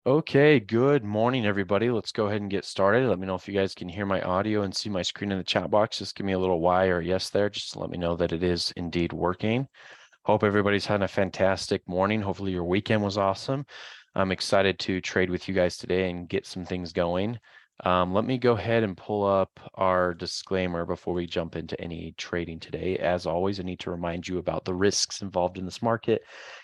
Okay, good morning, everybody. Let's go ahead and get started. Let me know if you guys can hear my audio and see my screen in the chat box. Just give me a little Y or yes there, just to let me know that it is indeed working. Hope everybody's having a fantastic morning. Hopefully your weekend was awesome. I'm excited to trade with you guys today and get some things going. Let me go ahead and pull up our disclaimer before we jump into any trading today. As always, I need to remind you about the risks involved in this market.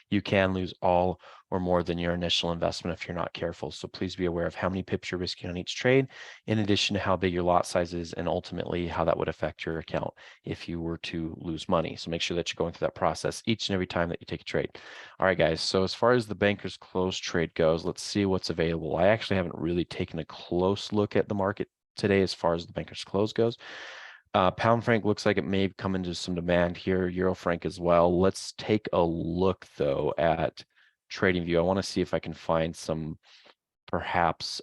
You can lose all or more than your initial investment if you're not careful. So please be aware of how many pips you're risking on each trade, in addition to how big your lot size is and ultimately how that would affect your account if you were to lose money. So make sure that you're going through that process each and every time that you take a trade. All right, guys. So as far as the banker's close trade goes, let's see what's available. I actually haven't really taken a close look at the market today as far as the banker's close goes. Pound franc looks like it may come into some demand here. Euro franc as well. Let's take a look though at TradingView. I want to see if I can find some perhaps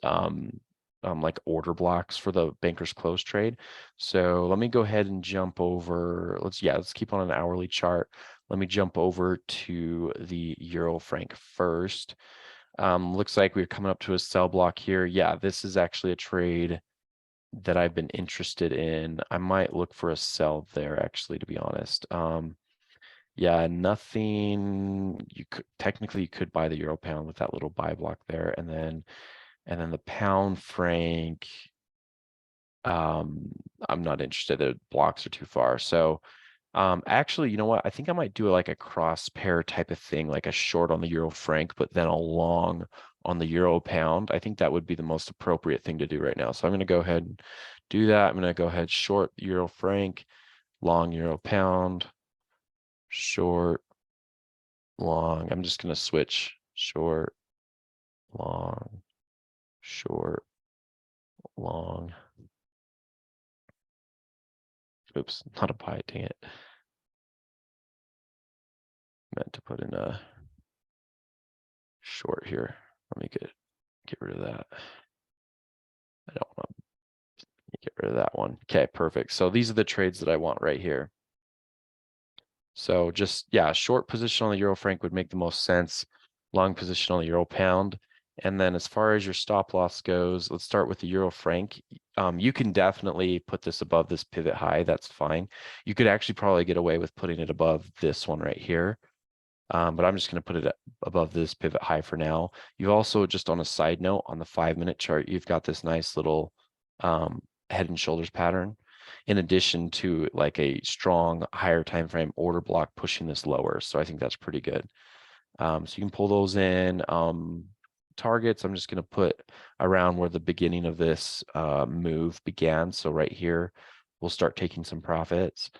like order blocks for the banker's close trade. So let me go ahead and jump over. Let's keep on an hourly chart. Let me jump over to the Euro franc first. Looks like we're coming up to a sell block here. Yeah, this is actually a trade that I've been interested in. I might look for a sell there, actually, to be honest. Yeah, nothing. You could buy the euro pound with that little buy block there, and then the pound franc. I'm not interested. The blocks are too far. So, actually, you know what? I think I might do like a cross pair type of thing, like a short on the euro franc, but then a long on the euro pound. I think that would be the most appropriate thing to do right now. So I'm going to go ahead and do that. I'm going to go ahead short euro franc, long euro pound, short, long. I'm just going to switch short, long, short, long. Oops, not a buy, dang it. Meant to put in a short here. Let me get rid of that. I don't want to get rid of that one. Okay, perfect. So these are the trades that I want right here. So just, yeah, short position on the euro franc would make the most sense. Long position on the euro pound. And then as far as your stop loss goes, let's start with the euro franc. You can definitely put this above this pivot high. That's fine. You could actually probably get away with putting it above this one right here. But I'm just going to put it above this pivot high for now. You've also, just on a side note, on the 5-minute chart, you've got this nice little head and shoulders pattern, in addition to like a strong higher time frame order block pushing this lower. So I think that's pretty good. So you can pull those in. Targets, I'm just going to put around where the beginning of this move began. So right here, we'll start taking some profits.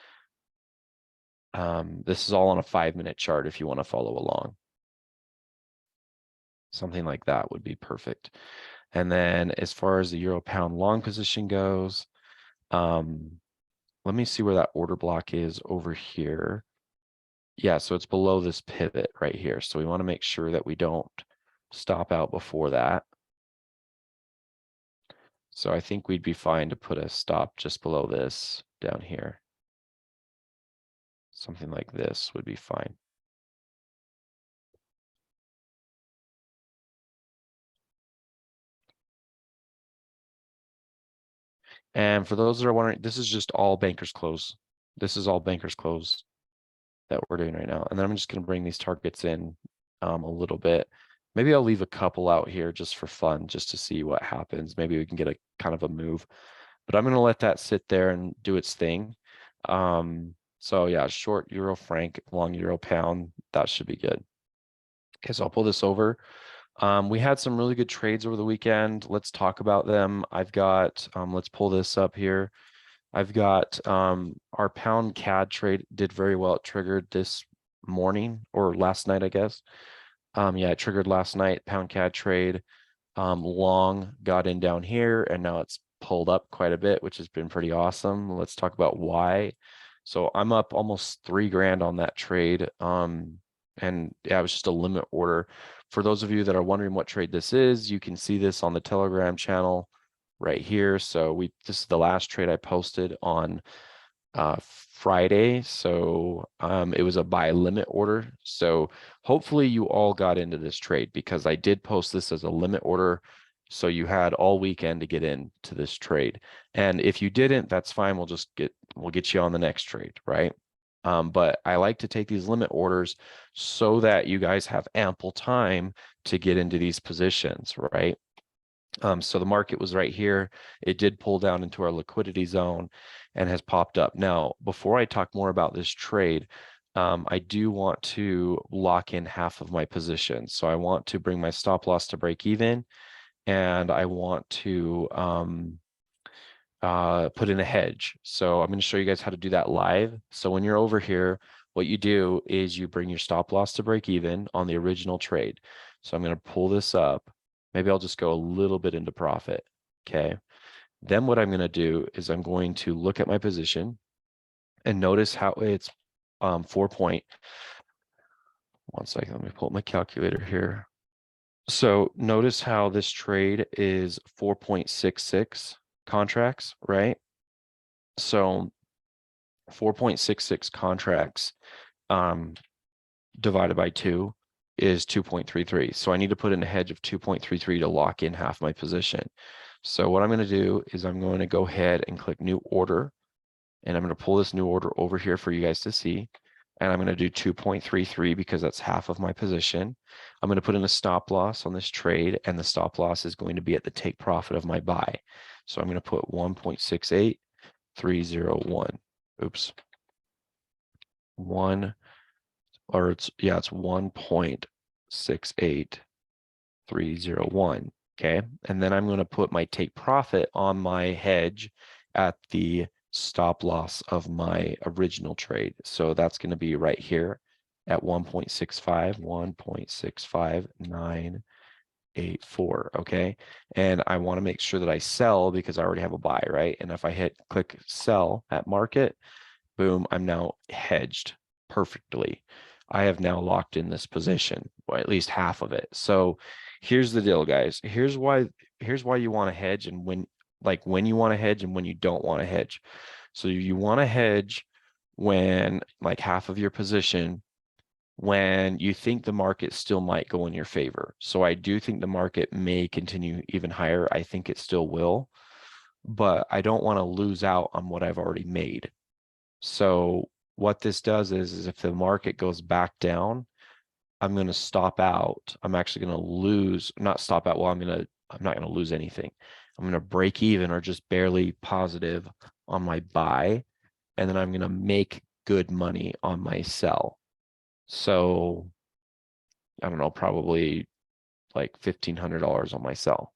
This is all on a 5-minute chart if you want to follow along. Something like that would be perfect. And then as far as the euro pound long position goes, let me see where that order block is over here. Yeah, so it's below this pivot right here. So we want to make sure that we don't stop out before that. So I think we'd be fine to put a stop just below this down here. Something like this would be fine. And for those that are wondering, this is just all bankers close. This is all bankers close that we're doing right now. And then I'm just going to bring these targets in a little bit. Maybe I'll leave a couple out here just for fun, just to see what happens. Maybe we can get a kind of a move, but I'm going to let that sit there and do its thing. So yeah, short euro franc, long euro pound, that should be good. Okay, so I'll pull this over. We had some really good trades over the weekend. Let's talk about them. I've got, let's pull this up here. I've got our pound CAD trade did very well. It triggered this morning or last night, I guess. Yeah, it triggered last night, pound CAD trade. Long got in down here and now it's pulled up quite a bit, which has been pretty awesome. Let's talk about why. So I'm up almost 3 grand on that trade. And yeah, it was just a limit order. For those of you that are wondering what trade this is, you can see this on the Telegram channel right here. So this is the last trade I posted on Friday, so it was a buy limit order. So hopefully you all got into this trade, because I did post this as a limit order, so you had all weekend to get into this trade. And if you didn't, that's fine. We'll get you on the next trade, right? But I like to take these limit orders so that you guys have ample time to get into these positions, right? So the market was right here. It did pull down into our liquidity zone and has popped up. Now, before I talk more about this trade, I do want to lock in half of my position. So I want to bring my stop loss to break even, and I want to put in a hedge. So I'm going to show you guys how to do that live. So when you're over here, what you do is you bring your stop loss to break even on the original trade. So I'm going to pull this up. Maybe I'll just go a little bit into profit. Okay. Then what I'm going to do is I'm going to look at my position and notice how it's 4 point. 1 second, let me pull up my calculator here. So notice how this trade is 4.66 contracts, right? So 4.66 contracts divided by 2 is 2.33. So I need to put in a hedge of 2.33 to lock in half my position. So what I'm going to do is I'm going to go ahead and click new order, and I'm going to pull this new order over here for you guys to see. And I'm going to do 2.33 because that's half of my position. I'm going to put in a stop loss on this trade, and the stop loss is going to be at the take profit of my buy. So I'm going to put 1.68301. Oops. It's 1.68301. Okay. And then I'm going to put my take profit on my hedge at the stop loss of my original trade. So that's going to be right here at 1.65984. Okay. And I want to make sure that I sell because I already have a buy, right? And if I click sell at market, boom, I'm now hedged perfectly. I have now locked in this position, or at least half of it. So here's the deal, guys. Here's why you want to hedge, and when you want to hedge and when you don't want to hedge. So you want to hedge when like half of your position when you think the market still might go in your favor. So I do think the market may continue even higher. I think it still will, but I don't want to lose out on what I've already made. So what this does is if the market goes back down, I'm going to stop out. I'm actually going to lose, not stop out. Well, I'm not going to lose anything. I'm going to break even or just barely positive on my buy. And then I'm going to make good money on my sell. So I don't know, probably like $1,500 on my sell.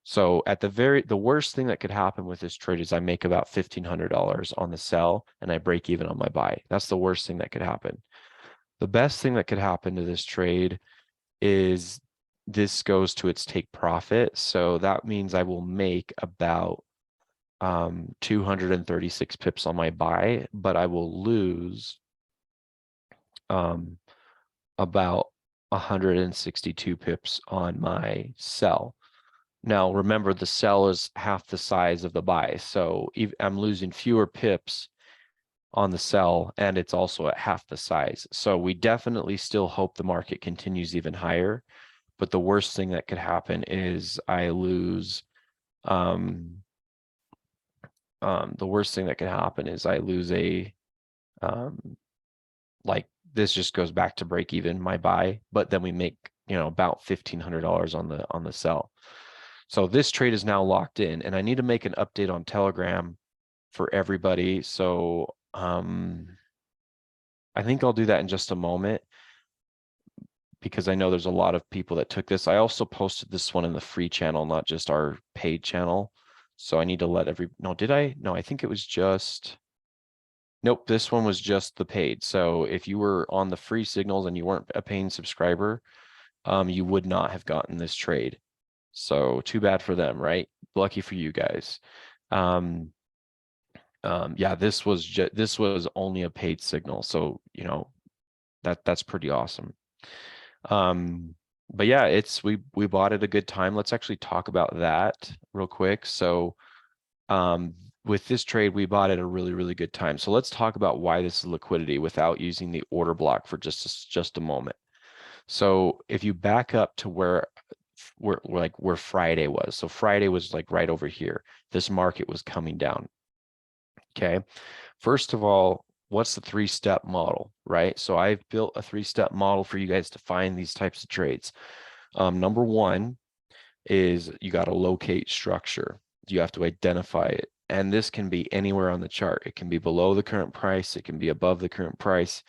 So at the worst thing that could happen with this trade is I make about $1,500 on the sell and I break even on my buy. That's the worst thing that could happen. The best thing that could happen to this trade is this goes to its take profit. So that means I will make about 236 pips on my buy, but I will lose about 162 pips on my sell. Now, remember, the sell is half the size of the buy. So I'm losing fewer pips on the sell, and it's also at half the size. So we definitely still hope the market continues even higher. But the worst thing that could happen is I lose, the worst thing that could happen is I lose like this just goes back to break even my buy, but then we make, about $1,500 on the sell. So this trade is now locked in, and I need to make an update on Telegram for everybody. So I think I'll do that in just a moment because I know there's a lot of people that took this. I also posted this one in the free channel, not just our paid channel. So I need to let no, did I? No, I think it was just, nope, this one was just the paid. So if you were on the free signals and you weren't a paying subscriber, you would not have gotten this trade. So too bad for them, right? Lucky for you guys. Yeah, this was only a paid signal, so that's pretty awesome. But yeah, we bought at a good time. Let's actually talk about that real quick. So with this trade, we bought at a really, really good time. So let's talk about why this is liquidity without using the order block for just a moment. So if you back up to where Friday was. So Friday was like right over here. This market was coming down. Okay. First of all, what's the three-step model, right? So I've built a three-step model for you guys to find these types of trades. Number one is you got to locate structure. You have to identify it. And this can be anywhere on the chart. It can be below the current price. It can be above the current price.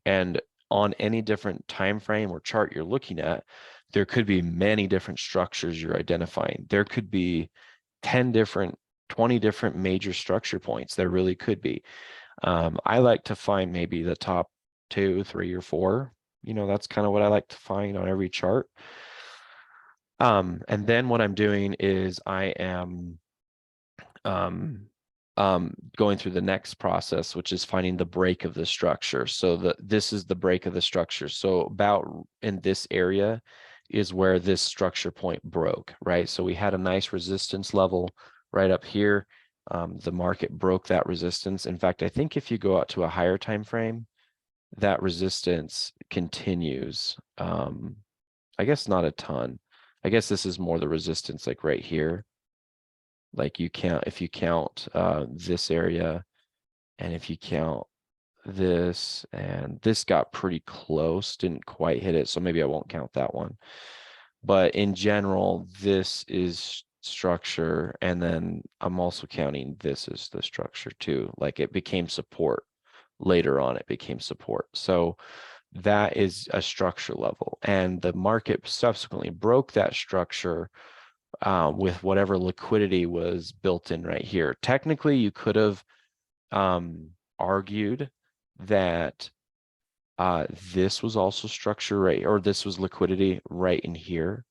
And on any different time frame or chart you're looking at, there could be many different structures you're identifying. There could be 10 different, 20 different major structure points. There really could be. I like to find maybe the top 2, 3, or 4. You know, that's kind of what I like to find on every chart. And then what I'm doing is I am going through the next process, which is finding the break of the structure. So this is the break of the structure. So about in this area is where this structure point broke, right? So we had a nice resistance level right up here. The market broke that resistance. In fact, I think if you go out to a higher time frame, that resistance continues. I guess not a ton. I guess this is more the resistance like right here. Like if you count this area, and if you count this, and this got pretty close, didn't quite hit it, so maybe I won't count that one. But in general, this is structure, and then I'm also counting this as the structure too. Like it became support. Later on, it became support. So that is a structure level, and the market subsequently broke that structure with whatever liquidity was built in right here. Technically, you could have argued that this was also structure right, or this was liquidity right in here,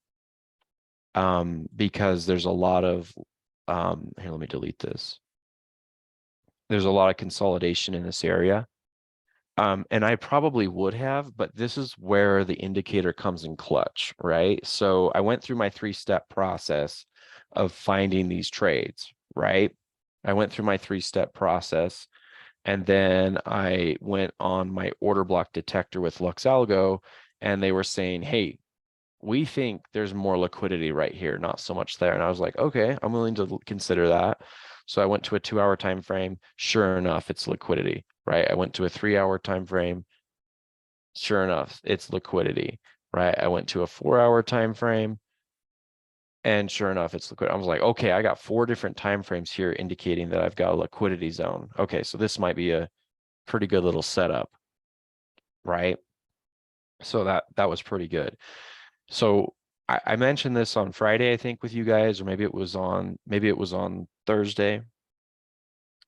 because there's a lot of here, let me delete this. There's a lot of consolidation in this area. And I probably would have, but this is where the indicator comes in clutch, right? So I went through my 3-step process of finding these trades, right? I went through my 3-step process, and then I went on my order block detector with LuxAlgo, and they were saying, hey, we think there's more liquidity right here, not so much there. And I was like, okay, I'm willing to consider that. So I went to a 2-hour time frame. Sure enough, it's liquidity, right? I went to a 3-hour time frame. Sure enough, it's liquidity, right? I went to a 4-hour time frame, and sure enough, it's liquid. I was like, okay, I got 4 different time frames here indicating that I've got a liquidity zone. Okay, so this might be a pretty good little setup, right? So that was pretty good. So I mentioned this on Friday, I think, with you guys, or maybe it was on Thursday.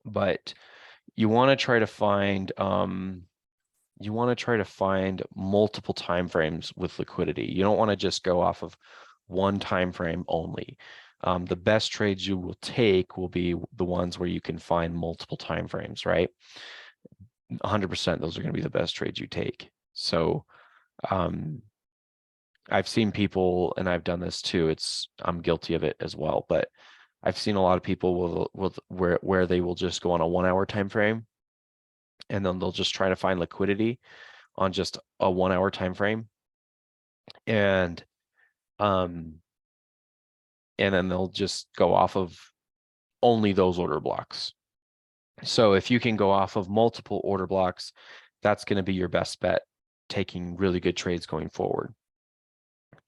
But you want to try to find multiple time frames with liquidity. You don't want to just go off of one time frame only. The best trades you will take will be the ones where you can find multiple time frames, right? 100%, those are going to be the best trades you take. So I've seen people, and I've done this too. I'm guilty of it as well, but I've seen a lot of people where they will just go on a 1-hour time frame, and then they'll just try to find liquidity on just a 1-hour time frame, and then they'll just go off of only those order blocks. So if you can go off of multiple order blocks, that's going to be your best bet, taking really good trades going forward.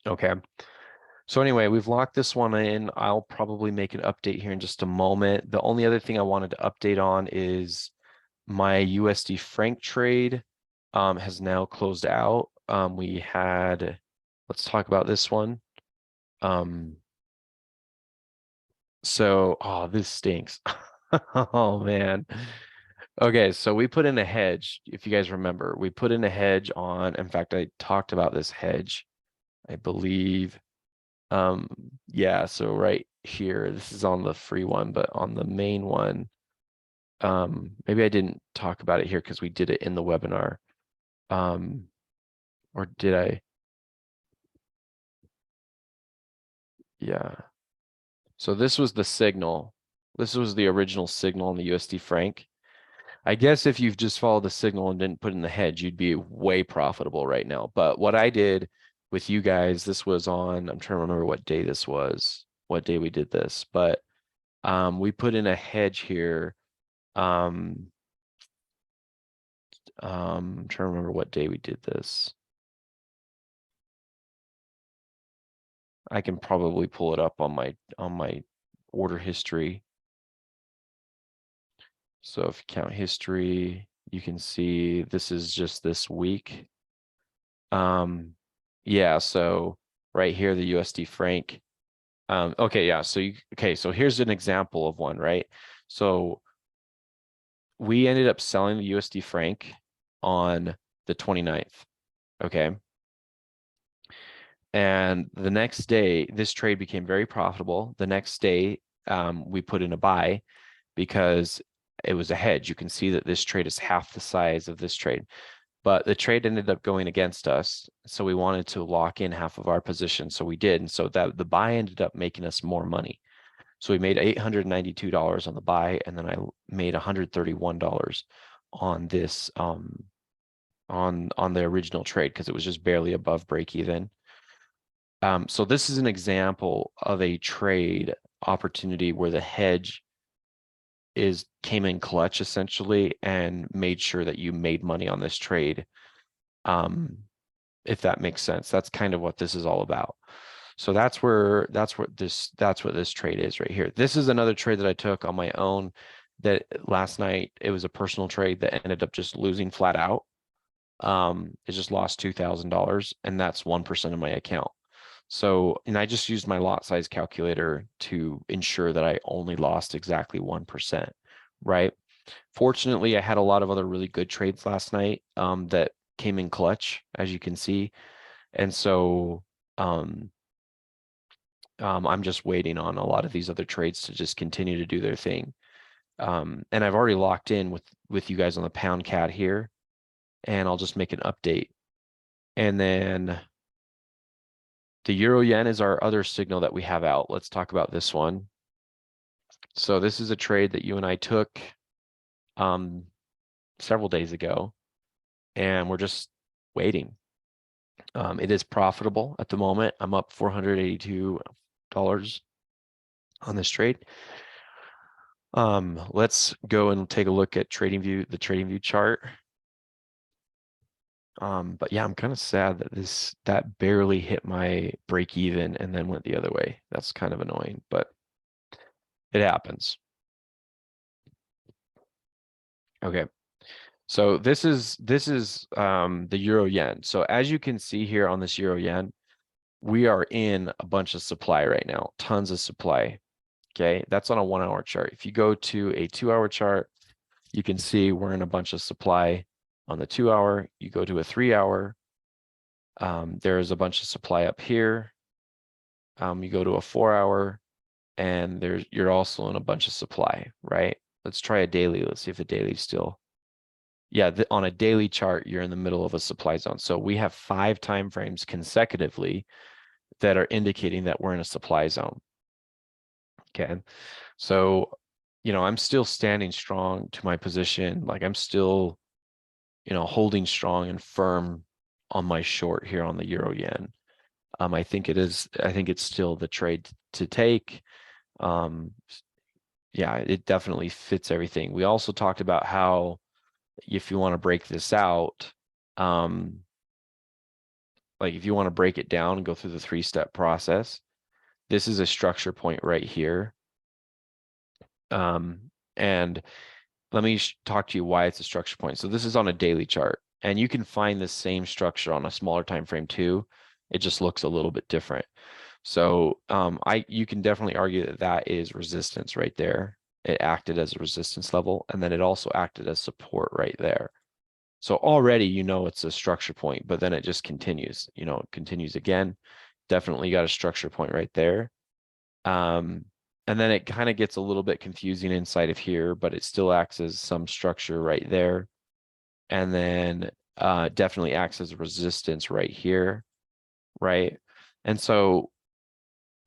Okay. So anyway, we've locked this one in. I'll probably make an update here in just a moment. The only other thing I wanted to update on is my USD franc trade has now closed out. Let's talk about this one. This stinks. Oh man. Okay, so we put in a hedge. If you guys remember, we put in a hedge in fact, I talked about this hedge, I believe. Yeah, so right here, this is on the free one, but on the main one, maybe I didn't talk about it here because we did it in the webinar. Or did I? Yeah. So this was the signal, This was the original signal on the USD franc. I guess if you've just followed the signal and didn't put in the hedge, you'd be way profitable right now. But what I did with you guys, this was on, I'm trying to remember what day this was, what day we did this, but we put in a hedge here. I'm trying to remember what day we did this. I can probably pull it up on my order history. So if you count history, you can see this is just this week. Yeah, so right here, the USD franc. Okay, yeah, so so here's an example of one, right? So we ended up selling the USD franc on the 29th, okay? And the next day, this trade became very profitable. The next day, we put in a buy because it was a hedge. You can see that this trade is half the size of this trade, but the trade ended up going against us. So we wanted to lock in half of our position. So we did. And so that the buy ended up making us more money. So we made $892 on the buy, and then I made $131 on this on the original trade because it was just barely above break even. So this is an example of a trade opportunity where the hedge came in clutch essentially and made sure that you made money on this trade. If that makes sense, that's kind of what this is all about. So that's what this trade is right here. This is another trade that I took on my own that last night. It was a personal trade that ended up just losing flat out. It just lost $2,000, and that's 1% of my account. So, and I just used my lot size calculator to ensure that I only lost exactly 1%, right? Fortunately, I had a lot of other really good trades last night that came in clutch, as you can see. And so I'm just waiting on a lot of these other trades to just continue to do their thing. And I've already locked in with you guys on the pound cat here, and I'll just make an update. And then the euro yen is our other signal that we have out. Let's talk about this one. So this is a trade that you and I took several days ago, and we're just waiting. It is profitable at the moment. I'm up $482 on this trade. Let's go and take a look at the TradingView chart. But yeah, I'm kind of sad that that barely hit my break even and then went the other way. That's kind of annoying, but it happens. Okay. So this is the euro yen. So as you can see here on this euro yen, we are in a bunch of supply right now, tons of supply. Okay, that's on a 1 hour chart. If you go to a 2 hour chart, you can see we're in a bunch of supply on the 2 hour. You go to a 3 hour, there's a bunch of supply up here. You go to a 4 hour, and you're also in a bunch of supply, right? Let's try a daily. Let's see if the daily's still. Yeah, on a daily chart, you're in the middle of a supply zone. So we have 5 time frames consecutively that are indicating that we're in a supply zone. Okay, so I'm still standing strong to my position. Like I'm still, holding strong and firm on my short here on the euro yen. I think it's still the trade to take. Yeah, it definitely fits everything. We also talked about how if you want to break this out, like if you want to break it down and go through the 3-step process, this is a structure point right here. And let me talk to you why it's a structure point. So this is on a daily chart, and you can find the same structure on a smaller time frame too. It just looks a little bit different. So you can definitely argue that that is resistance right there. It acted as a resistance level, and then it also acted as support right there. So already it's a structure point, but then it just continues. It continues again. Definitely got a structure point right there. And then it kind of gets a little bit confusing inside of here, but it still acts as some structure right there. And then definitely acts as a resistance right here, right? And so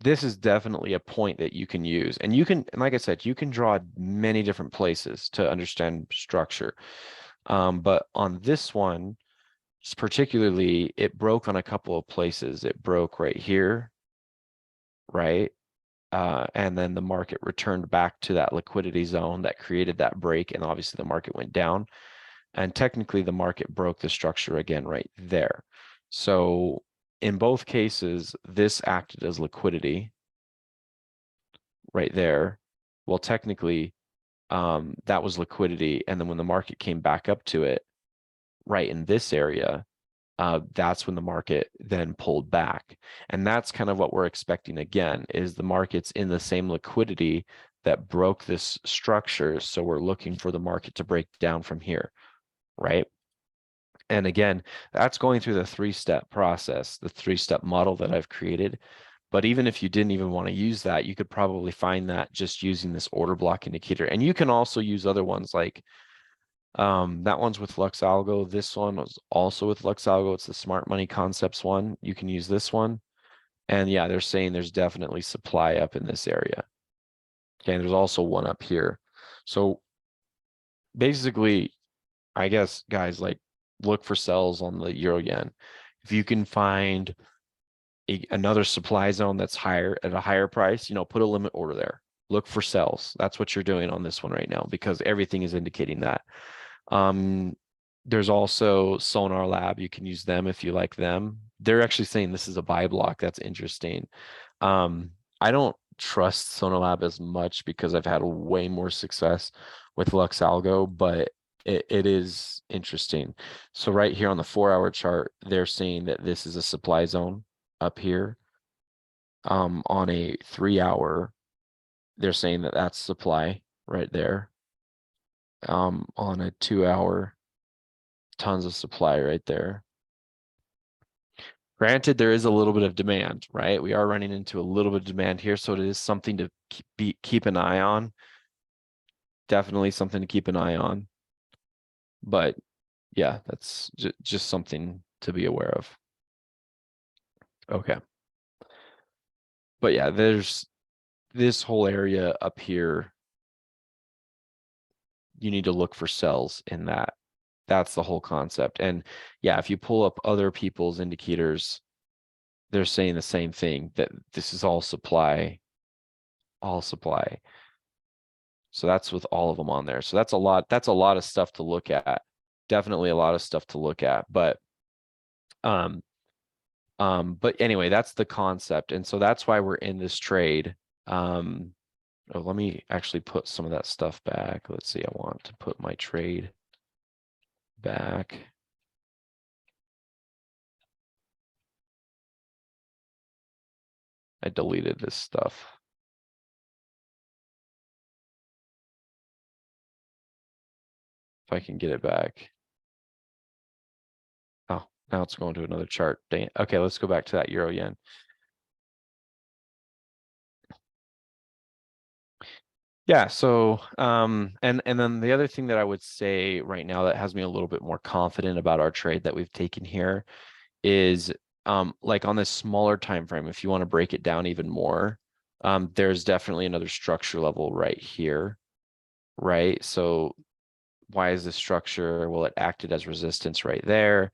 this is definitely a point that you can use. And you can, and like I said, you can draw many different places to understand structure. But on this one, particularly, it broke on a couple of places. It broke right here, right? And then the market returned back to that liquidity zone that created that break. And obviously the market went down. And technically the market broke the structure again right there. So in both cases, this acted as liquidity right there. Well, technically, that was liquidity. And then when the market came back up to it, right in this area, that's when the market then pulled back. And that's kind of what we're expecting again, is the market's in the same liquidity that broke this structure. So we're looking for the market to break down from here, right? And again, that's going through the three-step process, the three-step model that I've created. But even if you didn't even want to use that, you could probably find that just using this order block indicator. And you can also use other ones like that one's with Lux Algo. This one was also with Lux Algo. It's the Smart Money Concepts one. You can use this one. And yeah, they're saying there's definitely supply up in this area. Okay, and there's also one up here. So basically, I guess, guys, like look for sells on the euro yen. If you can find another supply zone that's higher at a higher price, put a limit order there. Look for sells. That's what you're doing on this one right now because everything is indicating that. There's also Sonar Lab. You can use them if you like them. They're actually saying this is a buy block. That's interesting. I don't trust Sonar Lab as much because I've had way more success with Lux Algo, but it is interesting. So right here on the 4-hour chart, they're saying that this is a supply zone up here. On a 3-hour, they're saying that that's supply right there. On a 2-hour, tons of supply right there. Granted, there is a little bit of demand, right? We are running into a little bit of demand here, so it is something to keep an eye on. Definitely something to keep an eye on. But yeah, that's just something to be aware of. Okay. But yeah, there's this whole area up here. You need to look for sells in that. That's the whole concept. And yeah, if you pull up other people's indicators, they're saying the same thing, that this is all supply, all supply. So that's with all of them on there. So that's a lot of stuff to look at. Definitely a lot of stuff to look at. But anyway, that's the concept. And so that's why we're in this trade. Oh, let me actually put some of that stuff back. Let's see, I want to put my trade back. I deleted this stuff. If I can get it back. Oh, now it's going to another chart. Dang it. Okay, let's go back to that euro yen. Yeah, so and then the other thing that I would say right now that has me a little bit more confident about our trade that we've taken here is like on this smaller time frame, if you want to break it down even more, there's definitely another structure level right here, right? So why is this structure? Well, it acted as resistance right there.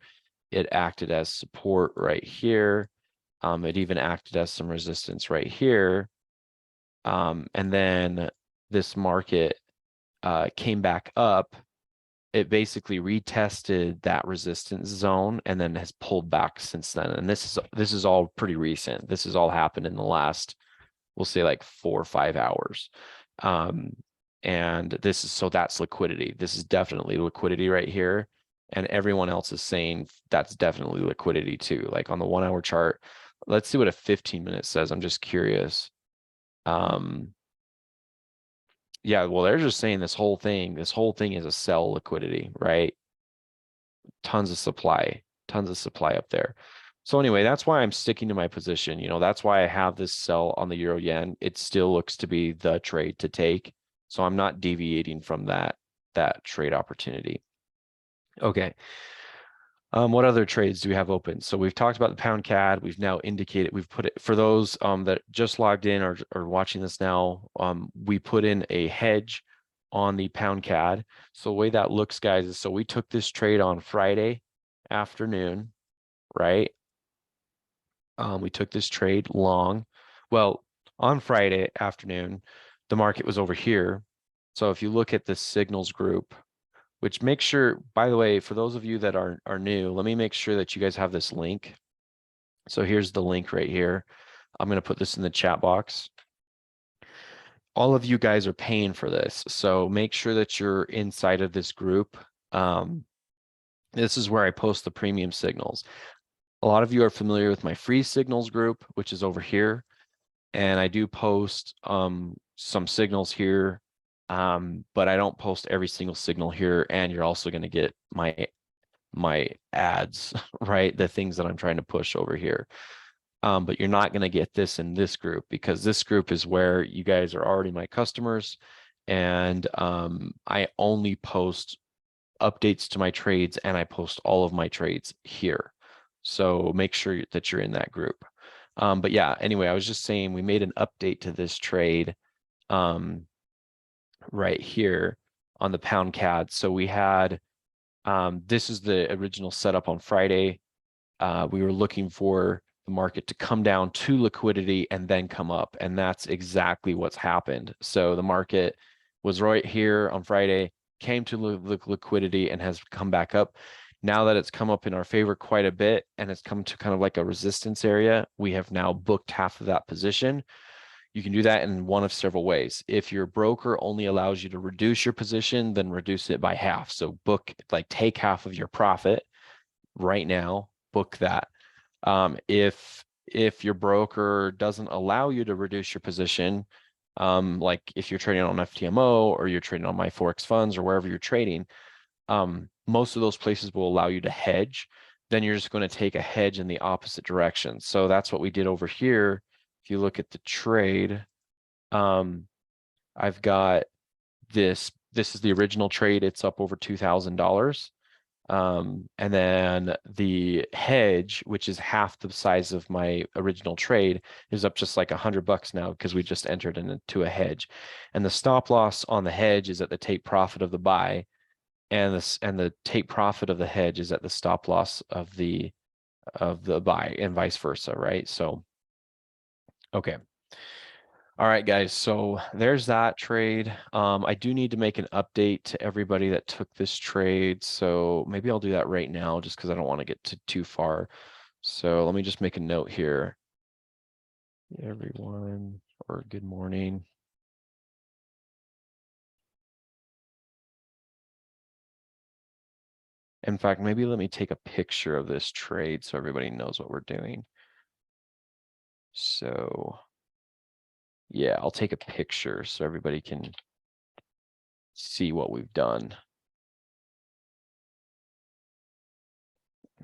It acted as support right here. It even acted as some resistance right here. And then this market came back up. It basically retested that resistance zone and then has pulled back since then. And this is all pretty recent. This has all happened in the last, we'll say like 4 or 5 hours. And so that's liquidity. This is definitely liquidity right here. And everyone else is saying that's definitely liquidity too. Like on the 1-hour chart, let's see what a 15-minute says. I'm just curious. Yeah, well, they're just saying this whole thing is a sell liquidity, right? Tons of supply up there. So anyway, that's why I'm sticking to my position. That's why I have this sell on the euro yen. It still looks to be the trade to take. So I'm not deviating from that trade opportunity. Okay. What other trades do we have open? So we've talked about the pound CAD. We've now indicated, we've put it for those that just logged in or watching this now. We put in a hedge on the pound CAD. So the way that looks, guys, is so we took this trade on Friday afternoon, right? We took this trade long. Well, on Friday afternoon, the market was over here. So if you look at the signals group, which make sure, by the way, for those of you that are new, let me make sure that you guys have this link. So here's the link right here. I'm going to put this in the chat box. All of you guys are paying for this. So make sure that you're inside of this group. This is where I post the premium signals. A lot of you are familiar with my free signals group, which is over here. And I do post some signals here, but I don't post every single signal here. And you're also going to get my ads, right? The things that I'm trying to push over here. But you're not going to get this in this group because this group is where you guys are already my customers. And I only post updates to my trades and I post all of my trades here. So make sure that you're in that group. But yeah, anyway, I was just saying we made an update to this trade right here on the pound CAD. So we had, this is the original setup on Friday. We were looking for the market to come down to liquidity and then come up. And that's exactly what's happened. So the market was right here on Friday, came to liquidity and has come back up. Now that it's come up in our favor quite a bit and it's come to kind of like a resistance area, we have now booked half of that position. You can do that in one of several ways. If your broker only allows you to reduce your position, then reduce it by half. So book, like take half of your profit right now, book that. If your broker doesn't allow you to reduce your position, like if you're trading on FTMO or you're trading on my Forex funds or wherever you're trading, most of those places will allow you to hedge. Then you're just going to take a hedge in the opposite direction. So that's what we did over here. If you look at the trade, I've got this. This is the original trade. It's up over $2,000. And then the hedge, which is half the size of my original trade, is up just like $100 now because we just entered into a hedge. And the stop loss on the hedge is at the take profit of the buy, and the take profit of the hedge is at the stop loss of the buy, and vice versa, right? So, okay. All right, guys, so there's that trade. I do need to make an update to everybody that took this trade. So maybe I'll do that right now just because I don't want to get too far. So let me just make a note here. Everyone, or good morning. In fact, maybe let me take a picture of this trade so everybody knows what we're doing. So yeah, I'll take a picture so everybody can see what we've done,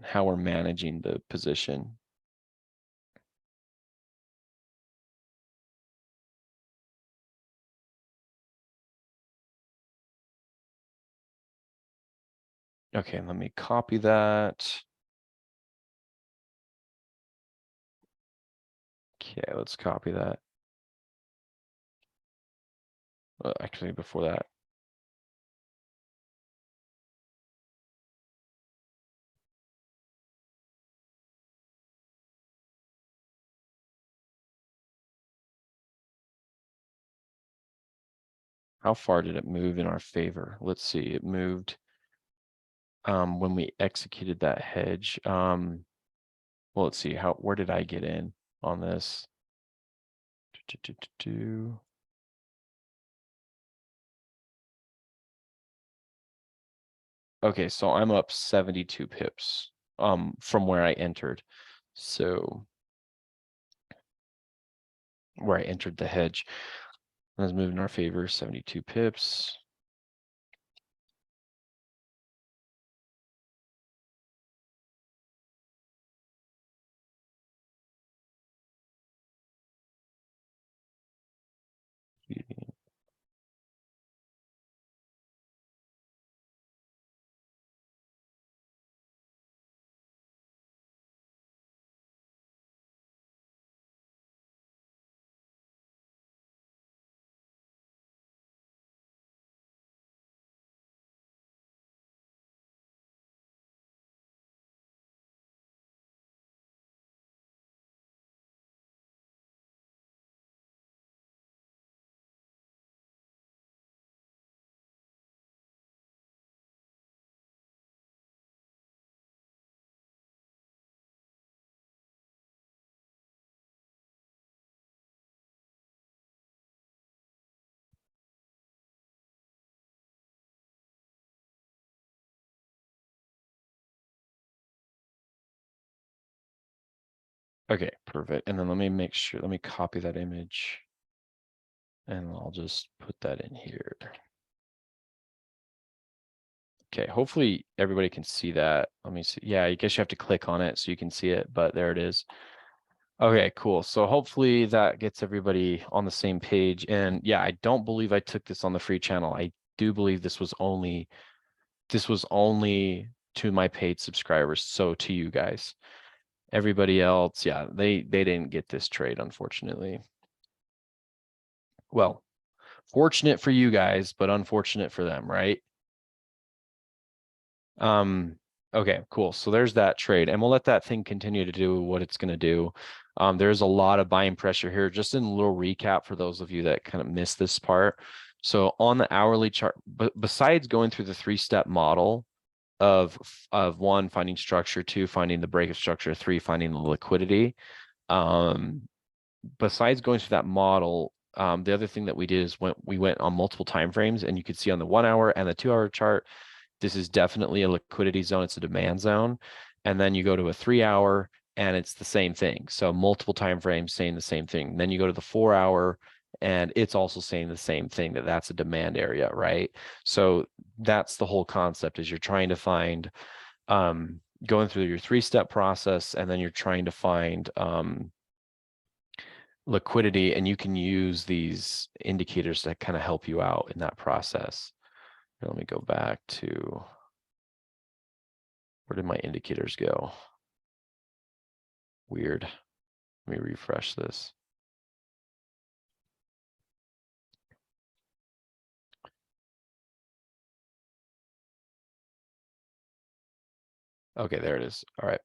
how we're managing the position. Okay, let me copy that. Okay, let's copy that. Actually, before that, how far did it move in our favor? Let's see, it moved when we executed that hedge. Well, let's see, where did I get in on this? Okay, so I'm up 72 pips from where I entered. So where I entered the hedge, that's moving in our favor, 72 pips. Okay, perfect. And then let me make sure, let me copy that image and I'll just put that in here. Okay, hopefully everybody can see that. Let me see. Yeah, I guess you have to click on it so you can see it, but there it is. Okay, cool. So hopefully that gets everybody on the same page. And yeah, I don't believe I took this on the free channel. I do believe this was only to my paid subscribers, so to you guys. Everybody else, yeah, they didn't get this trade, unfortunately. Well, fortunate for you guys, but unfortunate for them, right? Okay, cool. So there's that trade, and we'll let that thing continue to do what it's going to do. There's a lot of buying pressure here. Just in a little recap for those of you that kind of missed this part. So on the hourly chart, but besides going through the three-step model of one, finding structure, two, finding the break of structure, three, finding the liquidity. Besides going through that model, the other thing that we did is we went on multiple time frames, and you could see on the 1 hour and the 2 hour chart, this is definitely a liquidity zone. It's a demand zone. And then you go to a 3 hour and it's the same thing. So multiple time frames saying the same thing. Then you go to the 4 hour and it's also saying the same thing, that that's a demand area, right? So that's the whole concept, is you're trying to find, going through your three-step process, and then you're trying to find liquidity, and you can use these indicators to kind of help you out in that process. Here, let me go back to, where did my indicators go? Weird. Let me refresh this. Okay, there it is. All right.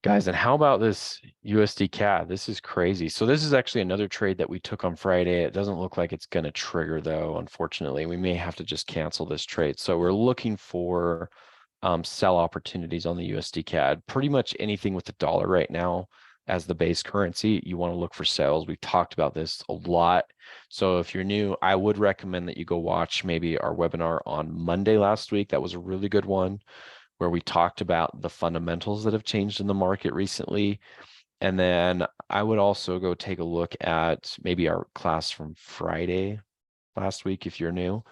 Guys, and how about this USD CAD? This is crazy. So this is actually another trade that we took on Friday. It doesn't look like it's going to trigger, though, unfortunately. We may have to just cancel this trade. So we're looking for sell opportunities on the USD CAD. Pretty much anything with the dollar right now as the base currency, you want to look for sales. We've talked about this a lot. So if you're new, I would recommend that you go watch maybe our webinar on Monday last week. That was a really good one, where we talked about the fundamentals that have changed in the market recently. And then I would also go take a look at maybe our class from Friday last week. If you're new,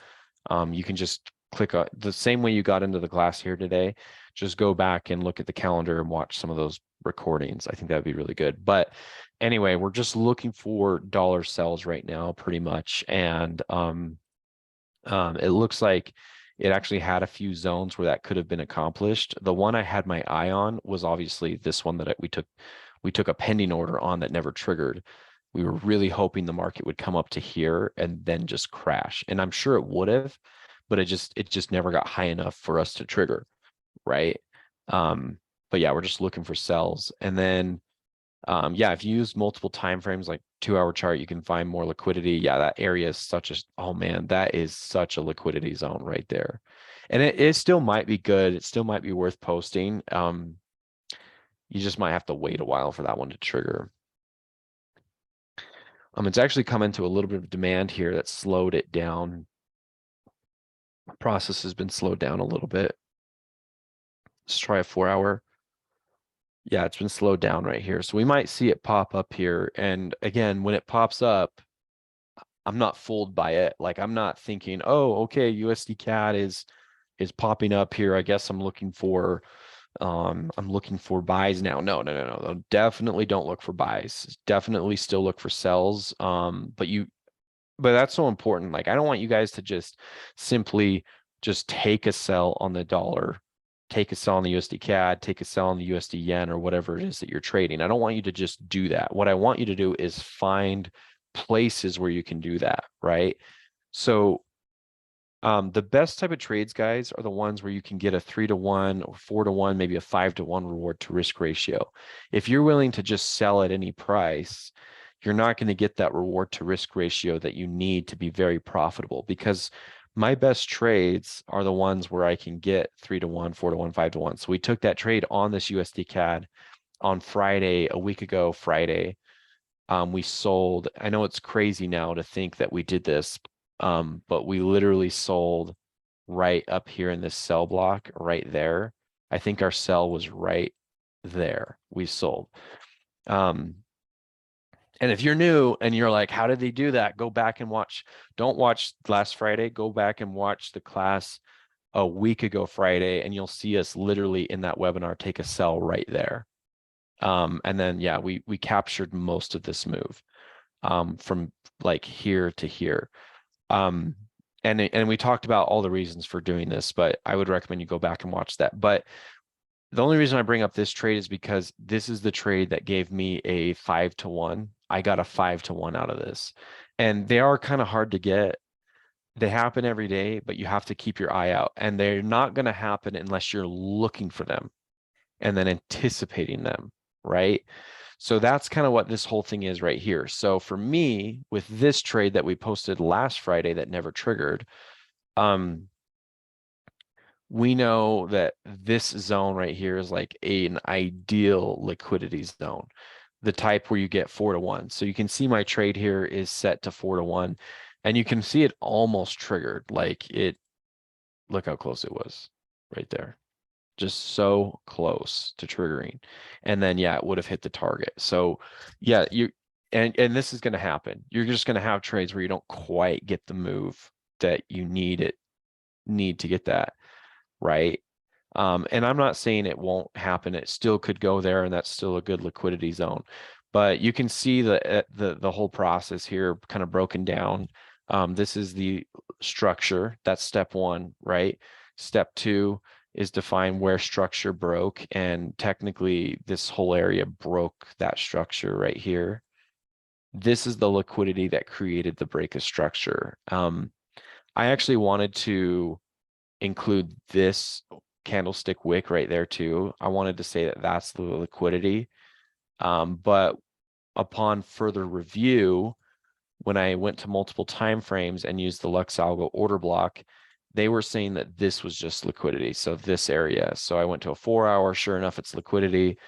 you can just click on the same way you got into the class here today. Just go back and look at the calendar and watch some of those recordings. I think that'd be really good. But anyway, we're just looking for dollar sells right now, pretty much. And it looks like it actually had a few zones where that could have been accomplished. The one I had my eye on was obviously this one that we took a pending order on that never triggered. We were really hoping the market would come up to here and then just crash. And I'm sure it would have, but it just never got high enough for us to trigger, right? But yeah, we're just looking for sells. And then yeah, if you use multiple time frames, like 2 hour chart, you can find more liquidity. Yeah, that area is such a, oh man, that is such a liquidity zone right there. And it still might be good. It still might be worth posting. You just might have to wait a while for that one to trigger. It's actually come into a little bit of demand here that slowed it down. The process has been slowed down a little bit. Let's try a 4 hour. Yeah, it's been slowed down right here. So we might see it pop up here. And again, when it pops up, I'm not fooled by it. Like, I'm not thinking, oh, okay, USD CAD is popping up here. I guess I'm looking for buys now. No. Definitely don't look for buys. Definitely still look for sells. But that's so important. Like, I don't want you guys to just simply just take a sell on the dollar, take a sell on the USD CAD, take a sell on the USD yen, or whatever it is that you're trading. I don't want you to just do that. What I want you to do is find places where you can do that, right? So the best type of trades, guys, are the ones where you can get a 3-to-1 or 4-to-1, maybe a 5-to-1 reward to risk ratio. If you're willing to just sell at any price, you're not going to get that reward to risk ratio that you need to be very profitable, because my best trades are the ones where I can get 3-to-1, 4-to-1, 5-to-1. So we took that trade on this USD CAD on Friday, a week ago, Friday. We sold, I know it's crazy now to think that we did this, but we literally sold right up here in this sell block right there. I think our sell was right there. We sold. And if you're new and you're like, how did they do that? Go back and watch. Don't watch last Friday. Go back and watch the class a week ago Friday, and you'll see us literally in that webinar take a sell right there. And then, yeah, we captured most of this move from like here to here. And we talked about all the reasons for doing this, but I would recommend you go back and watch that. But the only reason I bring up this trade is because this is the trade that gave me a 5-to-1. I got a 5-to-1 out of this. And they are kind of hard to get. They happen every day, but you have to keep your eye out. And they're not going to happen unless you're looking for them and then anticipating them, right? So that's kind of what this whole thing is right here. So for me, with this trade that we posted last Friday that never triggered, we know that this zone right here is like an ideal liquidity zone, the type where you get 4-to-1. So you can see my trade here is set to 4-to-1, and you can see it almost triggered. Like it, look how close it was right there. Just so close to triggering. And then, yeah, it would have hit the target. So yeah, and this is going to happen. You're just going to have trades where you don't quite get the move that you need to get that. Right. And I'm not saying it won't happen. It still could go there, and that's still a good liquidity zone. But you can see the whole process here kind of broken down. This is the structure. That's step one, right? Step two is define where structure broke, and technically this whole area broke that structure right here. This is the liquidity that created the break of structure. I actually wanted to include this candlestick wick right there too. I wanted to say that that's the liquidity. But upon further review, when I went to multiple time frames and used the Lux Algo order block, they were saying that this was just liquidity. So this area. So I went to a 4-hour, sure enough, it's liquidity.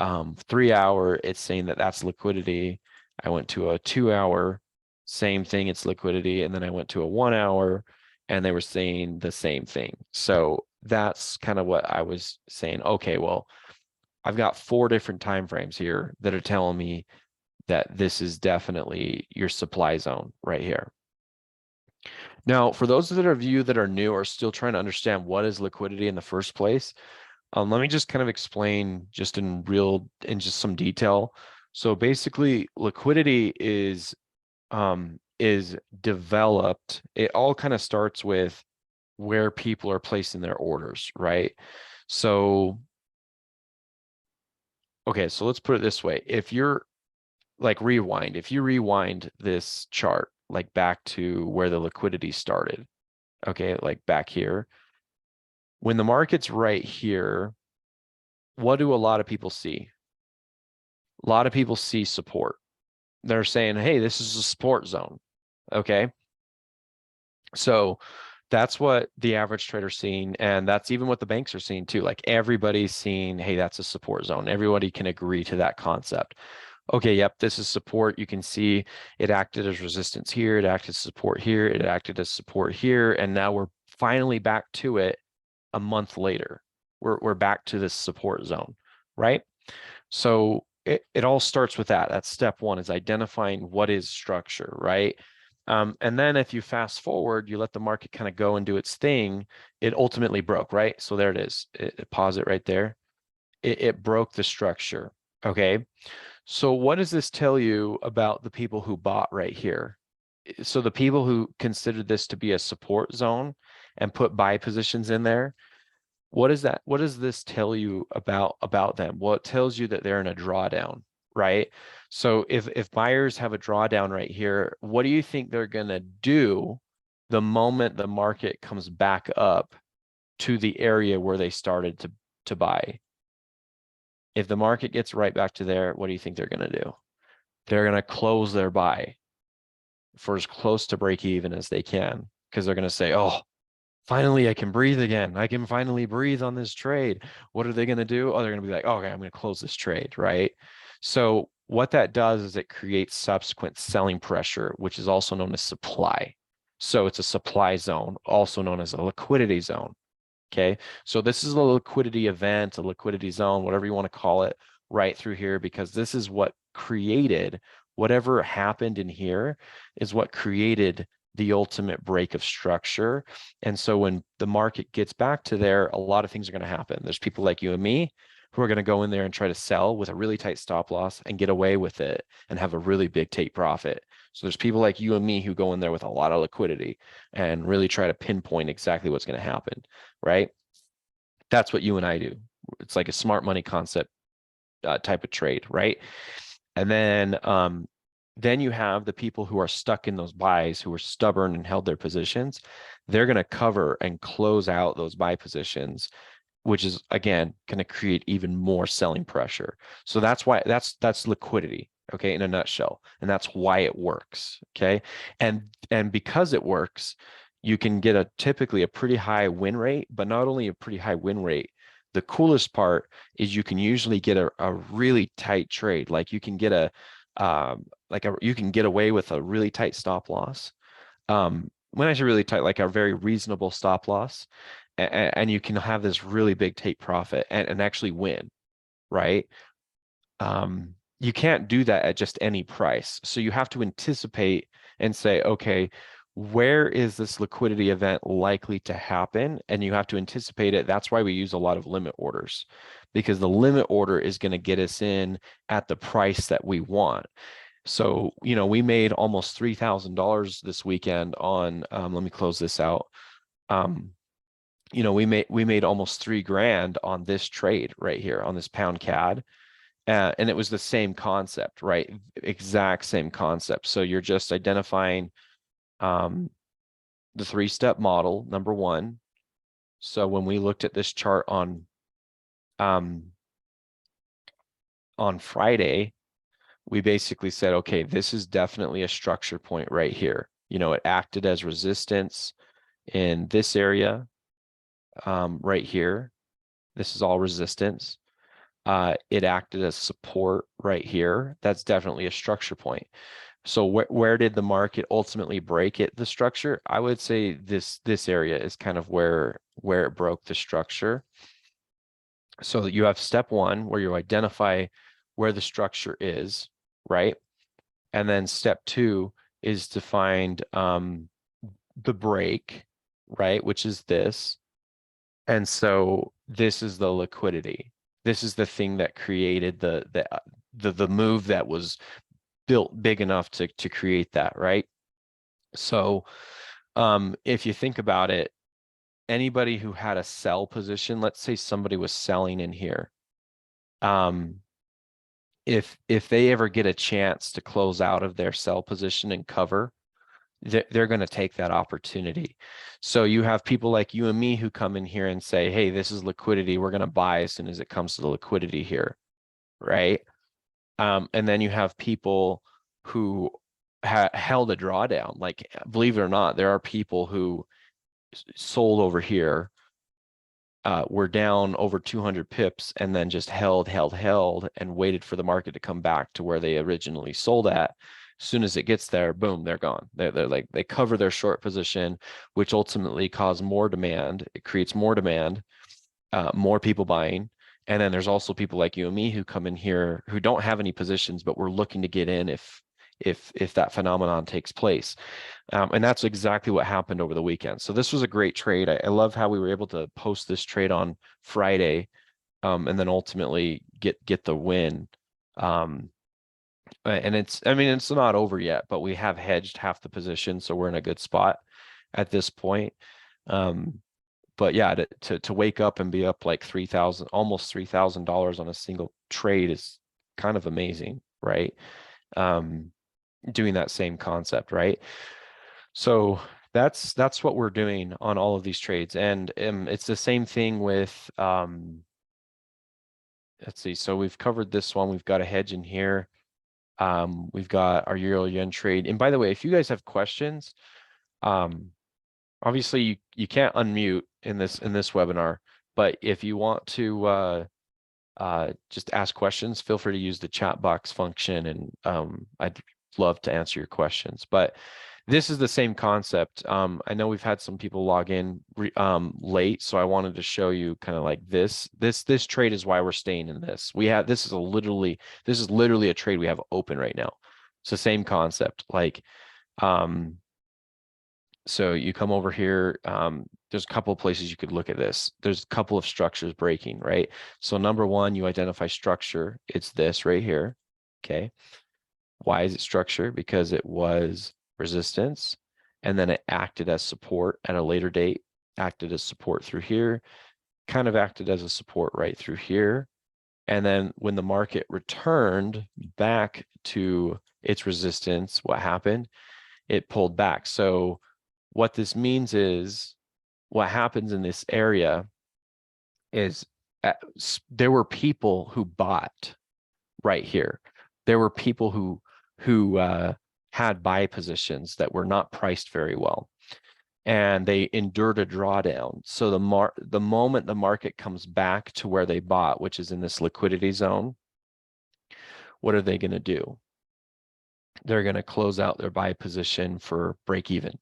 3-hour, it's saying that that's liquidity. I went to a 2-hour, same thing, it's liquidity. And then I went to a 1-hour, and they were saying the same thing. So that's kind of what I was saying. Okay, well, I've got 4 different time frames here that are telling me that this is definitely your supply zone right here. Now, for those of you that are new or still trying to understand what is liquidity in the first place, let me just kind of explain just in just some detail. So basically, liquidity is developed. It all kind of starts with where people are placing their orders, right? So, okay, so let's put it this way. If you're like if you rewind this chart, like back to where the liquidity started, okay, like back here, when the market's right here, what do a lot of people see? A lot of people see support. They're saying, hey, this is a support zone, okay? So that's what the average trader's seeing, and that's even what the banks are seeing too. Like everybody's seeing, hey, that's a support zone. Everybody can agree to that concept. Okay, yep, this is support. You can see it acted as resistance here, it acted as support here, it acted as support here, and now we're finally back to it a month later. We're back to this support zone, right? So it all starts with that. That's step one, is identifying what is structure, right? And then if you fast forward, you let the market kind of go and do its thing, it ultimately broke, right? So there it is. Pause it right there. It broke the structure, okay? So what does this tell you about the people who bought right here? So the people who considered this to be a support zone and put buy positions in there, what is that? What does this tell you about them? Well, it tells you that they're in a drawdown, right? So if buyers have a drawdown right here, what do you think they're going to do the moment the market comes back up to the area where they started to buy? If the market gets right back to there, what do you think they're going to do? They're going to close their buy for as close to break even as they can, because they're going to say, oh, finally, I can breathe again. I can finally breathe on this trade. What are they going to do? Oh, they're going to be like, oh, okay, I'm going to close this trade, right? So what that does is it creates subsequent selling pressure, which is also known as supply. So it's a supply zone, also known as a liquidity zone. Okay, so this is a liquidity event, a liquidity zone, whatever you want to call it, right through here, because this is what created whatever happened in here is what created the ultimate break of structure. And so when the market gets back to there, a lot of things are going to happen. There's people like you and me who are going to go in there and try to sell with a really tight stop loss and get away with it and have a really big take profit. So there's people like you and me who go in there with a lot of liquidity and really try to pinpoint exactly what's going to happen, right? That's what you and I do. It's like a smart money concept type of trade, right? And then you have the people who are stuck in those buys, who are stubborn and held their positions. They're going to cover and close out those buy positions, which is again going to create even more selling pressure. So that's why that's liquidity, okay, in a nutshell, and that's why it works, okay? And because it works, you can get typically a pretty high win rate, but not only a pretty high win rate, the coolest part is you can usually get a really tight trade. Like you can get you can get away with a really tight stop loss. When I say really tight, like a very reasonable stop loss, and you can have this really big take profit and actually win, right? You can't do that at just any price. So you have to anticipate and say, okay, where is this liquidity event likely to happen? And you have to anticipate it. That's why we use a lot of limit orders, because the limit order is going to get us in at the price that we want. So, we made almost $3,000 this weekend on, let me close this out. We made almost 3 grand on this trade right here on this pound CAD. And it was the same concept, right? Exact same concept. So you're just identifying the 3-step model, number one. So when we looked at this chart on Friday, we basically said, okay, this is definitely a structure point right here. It acted as resistance in this area right here. This is all resistance. It acted as support right here. That's definitely a structure point. So where did the market ultimately break the structure? I would say this area is kind of where it broke the structure. So that you have step one where you identify where the structure is, right? And then step two is to find the break, right? Which is this. And so this is the liquidity. This is the thing that created the move that was built big enough to create that, right? So if you think about it, anybody who had a sell position, let's say somebody was selling in here, if they ever get a chance to close out of their sell position and cover, they're going to take that opportunity. So you have people like you and me who come in here and say, hey, this is liquidity. We're going to buy as soon as it comes to the liquidity here, right? And then you have people who held a drawdown. Like, believe it or not, there are people who sold over here, were down over 200 pips and then just held and waited for the market to come back to where they originally sold at. As soon as it gets there, boom, they're gone. They're like, they cover their short position, which ultimately cause more demand. It creates more demand, more people buying. And then there's also people like you and me who come in here who don't have any positions, but we're looking to get in if that phenomenon takes place. And that's exactly what happened over the weekend. So this was a great trade. I love how we were able to post this trade on Friday, and then ultimately get the win. And it's not over yet, but we have hedged half the position, so we're in a good spot at this point. But yeah, to wake up and be up like almost $3,000 on a single trade is kind of amazing, right? Doing that same concept, right? So that's what we're doing on all of these trades. And it's the same thing with, let's see, so we've covered this one. We've got a hedge in here. We've got our euro yen trade. And by the way, if you guys have questions, obviously you can't unmute in this webinar, but if you want to just ask questions, feel free to use the chat box function, and I'd love to answer your questions. But This is the same concept. I know we've had some people log in late, so I wanted to show you kind of like this trade is why we're staying in this. This is literally a trade we have open right now. It's the same concept. Like, so you come over here, there's a couple of places you could look at this. There's a couple of structures breaking, right? So number one, you identify structure. It's this right here. Okay. Why is it structure? Because it was resistance, and then it acted as support at a later date, acted as support through here, kind of acted as a support right through here. And then when the market returned back to its resistance, what happened? It pulled back. So what this means is what happens in this area is there were people who bought right here. There were people who had buy positions that were not priced very well, and they endured a drawdown. So the moment the market comes back to where they bought, which is in this liquidity zone, what are they going to do? They're going to close out their buy position for break even.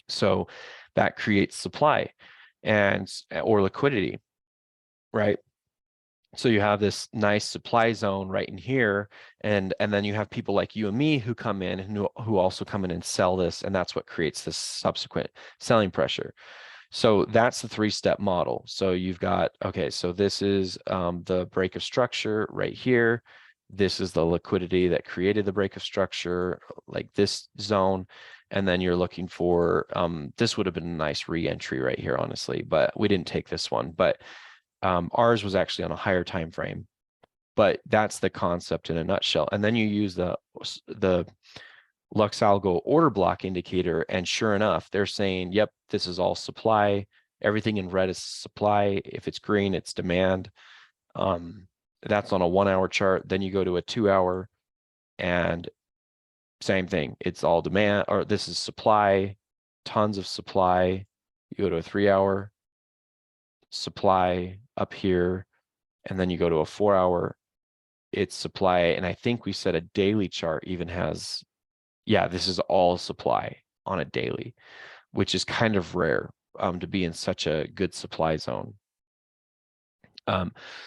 So that creates supply or liquidity, right? So you have this nice supply zone right in here, and then you have people like you and me who come in and who also come in and sell this, and that's what creates this subsequent selling pressure. So that's the three-step model. So you've got, okay, so this is the break of structure right here. This is the liquidity that created the break of structure, like this zone. And then you're looking for, this would have been a nice re-entry right here, honestly, but we didn't take this one. But ours was actually on a higher time frame, but that's the concept in a nutshell. And then you use the Lux Algo order block indicator, and sure enough, they're saying, yep, this is all supply. Everything in red is supply. If it's green, it's demand. That's on a 1 hour chart. Then you go to a 2 hour, and same thing. It's all demand, or this is supply, tons of supply. You go to a 3 hour, supply up here, and then you go to a 4 hour, it's supply. And I think we said a daily chart even has, yeah, this is all supply on a daily, which is kind of rare to be in such a good supply zone.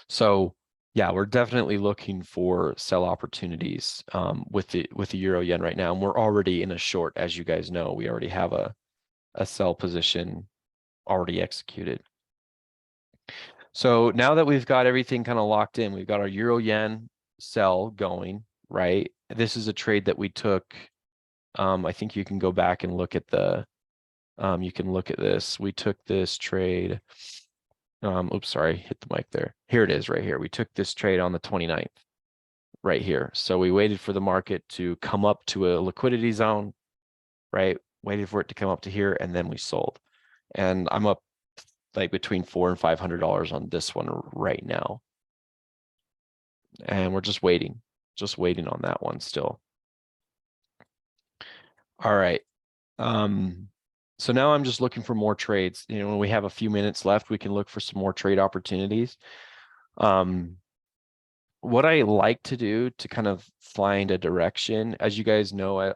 So yeah, we're definitely looking for sell opportunities with the euro yen right now, and we're already in a short. As you guys know, we already have a sell position already executed. So now that we've got everything kind of locked in, we've got our euro yen sell going, right? This is a trade that we took. I think you can go back and look at you can look at this. We took this trade. Oops, sorry, hit the mic there. Here it is right here. We took this trade on the 29th right here. So we waited for the market to come up to a liquidity zone, right? Waited for it to come up to here, and then we sold. And I'm up like between $400 and $500 on this one right now. And we're just waiting on that one still. All right. So now I'm just looking for more trades. You know, when we have a few minutes left, we can look for some more trade opportunities. What I like to do to kind of find a direction, as you guys know,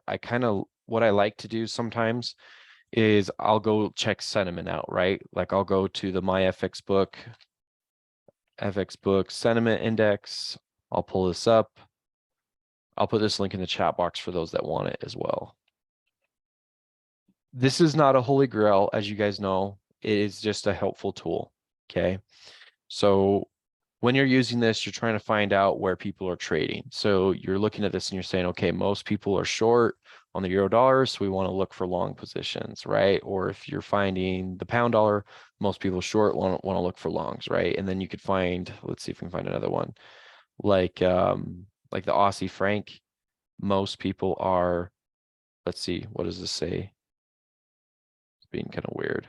what I like to do sometimes is I'll go check sentiment out, right? Like I'll go to the My FX book sentiment index. I'll pull this up. I'll put this link in the chat box for those that want it as well. This is not a holy grail, as you guys know. It is just a helpful tool, okay? So when you're using this, you're trying to find out where people are trading. So you're looking at this and you're saying, okay, most people are short on the euro dollar, so we want to look for long positions, right? Or if you're finding the pound dollar, most people short want to look for longs, right? And then you could find, let's see if we can find another one, like the Aussie franc. Most people are, let's see, what does this say? It's being kind of weird.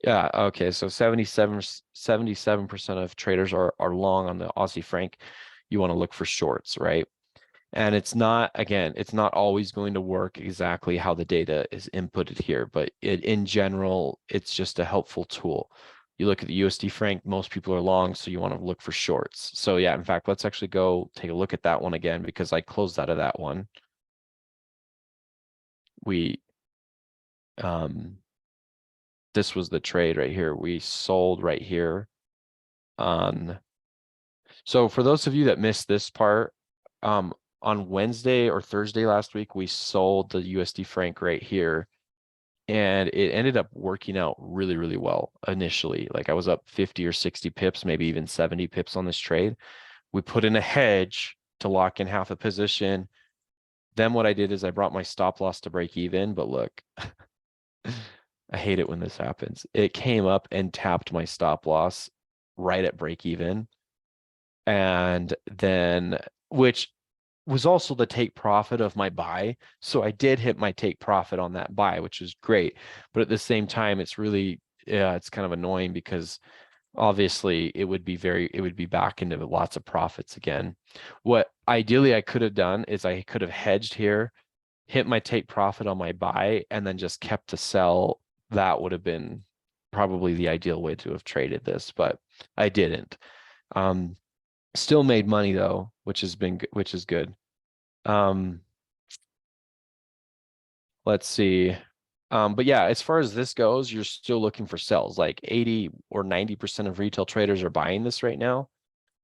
Yeah, okay, so 77% of traders are long on the Aussie franc. You want to look for shorts, right? And it's not, again, it's not always going to work exactly how the data is inputted here, but in general, it's just a helpful tool. You look at the USD franc, most people are long, so you want to look for shorts. So yeah, in fact, let's actually go take a look at that one again, because I closed out of that one. we, this was the trade right here. We sold right here on, so for those of you that missed this part, on Wednesday or Thursday last week, we sold the USD franc right here, and it ended up working out really, really well initially. Like I was up 50 or 60 pips, maybe even 70 pips on this trade. We put in a hedge to lock in half a position. Then what I did is I brought my stop loss to break even, but look, I hate it when this happens. It came up and tapped my stop loss right at break even. And then, which was also the take profit of my buy. So I did hit my take profit on that buy, which is great. But at the same time, it's really, yeah, it's kind of annoying because obviously it would be back into lots of profits again. What ideally I could have done is I could have hedged here, hit my take profit on my buy, and then just kept to sell. That would have been probably the ideal way to have traded this, but I didn't. Still made money though, which is good. Let's see. But yeah, as far as this goes, you're still looking for sells. Like 80 or 90% of retail traders are buying this right now.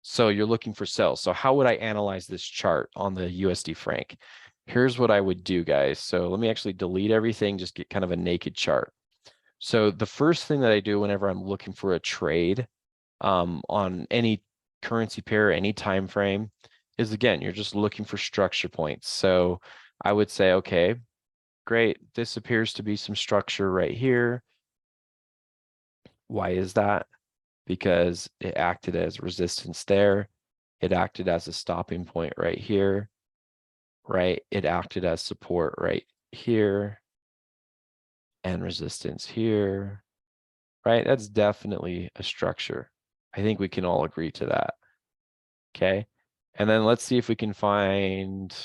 So you're looking for sells. So how would I analyze this chart on the USD franc? Here's what I would do, guys. So let me actually delete everything, just get kind of a naked chart. So the first thing that I do whenever I'm looking for a trade on any currency pair, any time frame, is again, you're just looking for structure points. So I would say, okay, great. This appears to be some structure right here. Why is that? Because it acted as resistance there. It acted as a stopping point right here, right? It acted as support right here and resistance here, right? That's definitely a structure. I think we can all agree to that. Okay. And then let's see if we can find,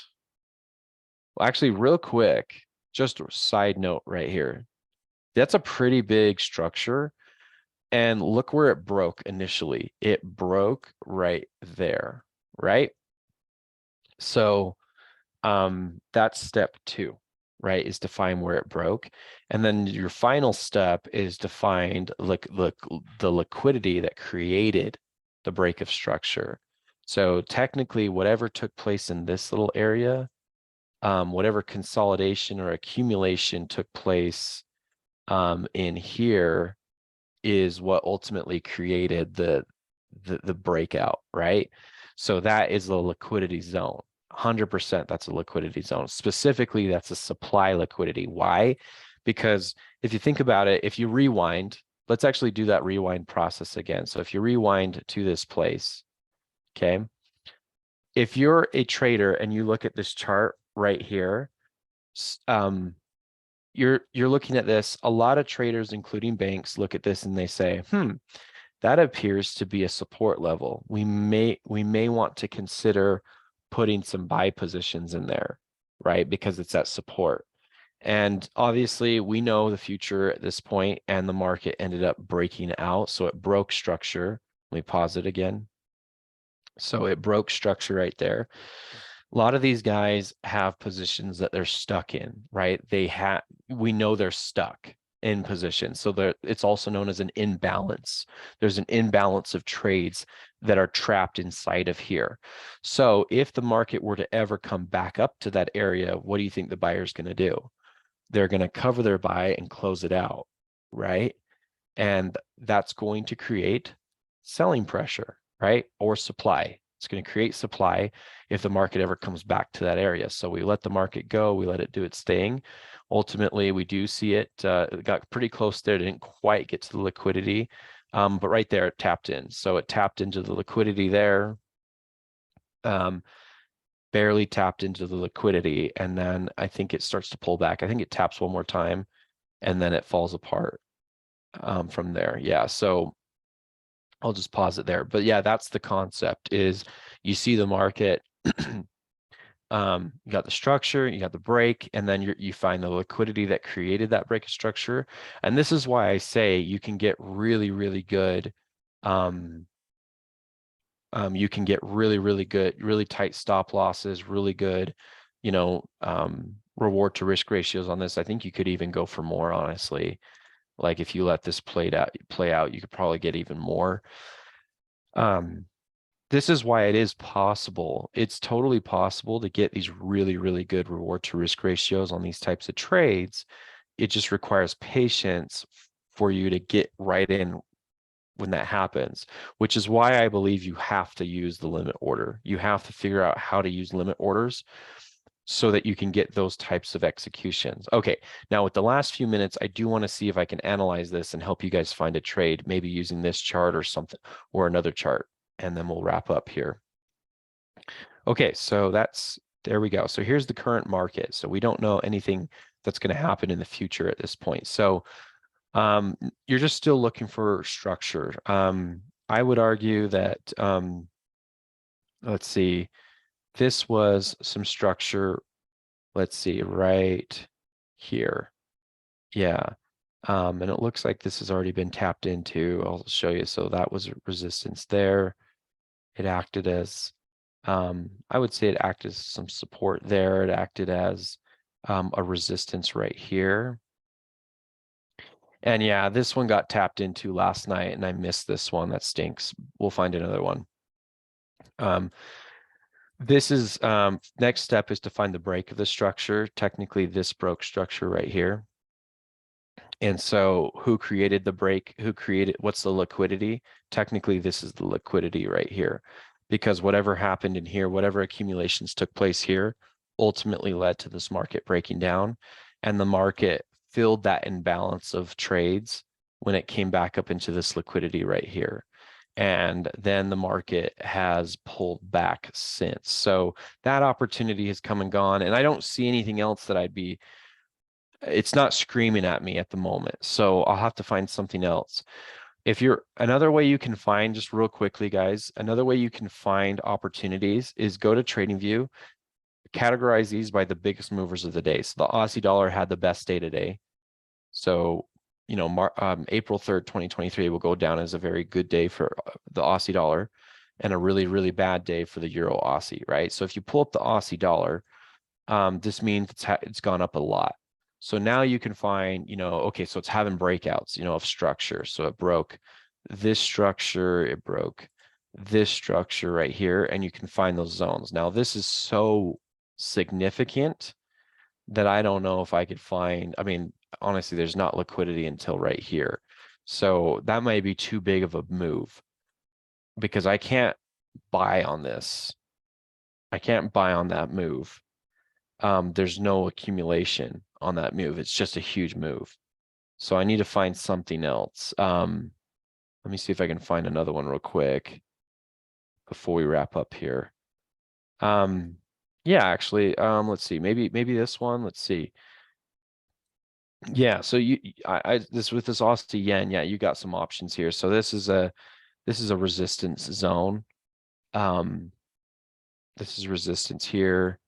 well, actually real quick, just a side note right here. That's a pretty big structure. And look where it broke initially. It broke right there, right? So that's step 2, right? Is to find where it broke. And then your final step is to find the liquidity that created the break of structure. So technically, whatever took place in this little area, whatever consolidation or accumulation took place in here is what ultimately created the breakout, right? So that is the liquidity zone. 100% that's a liquidity zone. Specifically, that's a supply liquidity. Why? Because if you think about it, if you rewind, let's actually do that rewind process again. So if you rewind to this place, okay? If you're a trader and you look at this chart right here, you're looking at this. A lot of traders, including banks, look at this and they say, that appears to be a support level. We may want to consider putting some buy positions in there, right? Because it's at support. And obviously we know the future at this point, and the market ended up breaking out. So it broke structure. Let me pause it again. So it broke structure right there. A lot of these guys have positions that they're stuck in, right? We know they're stuck in position. So it's also known as an imbalance. There's an imbalance of trades that are trapped inside of here. So if the market were to ever come back up to that area, what do you think the buyer's going to do? They're going to cover their buy and close it out, right? And that's going to create selling pressure, right? Or supply. It's going to create supply if the market ever comes back to that area. So we let the market go, we let it do its thing. Ultimately, we do see it, it got pretty close there, didn't quite get to the liquidity, but right there it tapped in. So it tapped into the liquidity there, barely tapped into the liquidity, and then I think it starts to pull back. I think it taps one more time, and then it falls apart from there. Yeah, so I'll just pause it there. But yeah, that's the concept. Is you see the market, you got the structure, you got the break, and then you find the liquidity that created that break of structure. And this is why I say you can get really, really good. You can get really, really good, really tight stop losses, really good, reward to risk ratios on this. I think you could even go for more, honestly. Like if you let this play out, you could probably get even more. This is why it is possible. It's totally possible to get these really, really good reward to risk ratios on these types of trades. It just requires patience for you to get right in when that happens, which is why I believe you have to use the limit order. You have to figure out how to use limit orders so that you can get those types of executions. Okay, now with the last few minutes, I do want to see if I can analyze this and help you guys find a trade, maybe using this chart or something, or another chart, and then we'll wrap up here. Okay, so there we go. So here's the current market. So we don't know anything that's going to happen in the future at this point. So you're just still looking for structure. I would argue that, let's see, this was some structure, let's see, right here. Yeah. And it looks like this has already been tapped into. I'll show you. So that was resistance there. It acted as, I would say it acted as some support there. It acted as a resistance right here. And yeah, this one got tapped into last night and I missed this one. That stinks. We'll find another one. This is, next step is to find the break of the structure. Technically, this broke structure right here. And so who created the break? What's the liquidity? Technically, this is the liquidity right here, because whatever happened in here, whatever accumulations took place here, ultimately led to this market breaking down. And the market filled that imbalance of trades when it came back up into this liquidity right here. And then the market has pulled back since. So that opportunity has come and gone. And I don't see anything else that it's not screaming at me at the moment. So I'll have to find something else. Another way you can find, just real quickly, guys, another way you can find opportunities is go to TradingView, categorize these by the biggest movers of the day. So the Aussie dollar had the best day today. So, you know, April 3rd, 2023 will go down as a very good day for the Aussie dollar and a really, really bad day for the Euro Aussie, right? So if you pull up the Aussie dollar, this means it's gone up a lot. So now you can find, you know, okay, so it's having breakouts, you know, of structure. So it broke this structure, it broke this structure right here, and you can find those zones. Now, this is so significant that I don't know if I could find, I mean, honestly, there's not liquidity until right here. So that might be too big of a move because I can't buy on this. I can't buy on that move. There's no accumulation on that move. It's just a huge move. So I need to find something else. Let me see if I can find another one real quick before we wrap up here. Yeah, actually, let's see, maybe this one, let's see. Yeah, so with this Aussie yen, yeah, you got some options here. So this is a resistance zone. This is resistance here,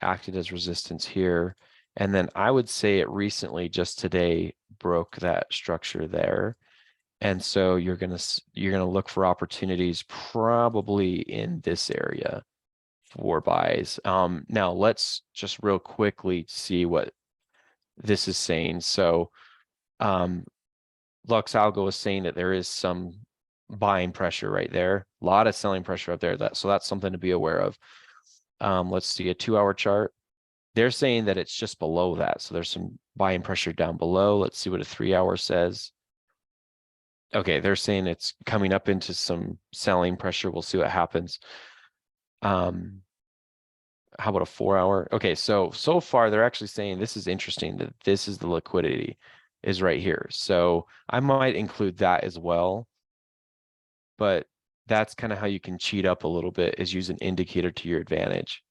acted as resistance here. And then I would say it recently, just today, broke that structure there. And so you're gonna look for opportunities probably in this area for buys. Now let's just real quickly see what this is saying. So Lux Algo is saying that there is some buying pressure right there, a lot of selling pressure up there. So that's something to be aware of. Let's see a 2-hour chart. They're saying that it's just below that. So there's some buying pressure down below. Let's see what a 3-hour says. Okay, they're saying it's coming up into some selling pressure. We'll see what happens. How about a 4-hour? Okay, so far they're actually saying this is interesting, that this is the liquidity is right here. So I might include that as well. But that's kind of how you can cheat up a little bit, is use an indicator to your advantage.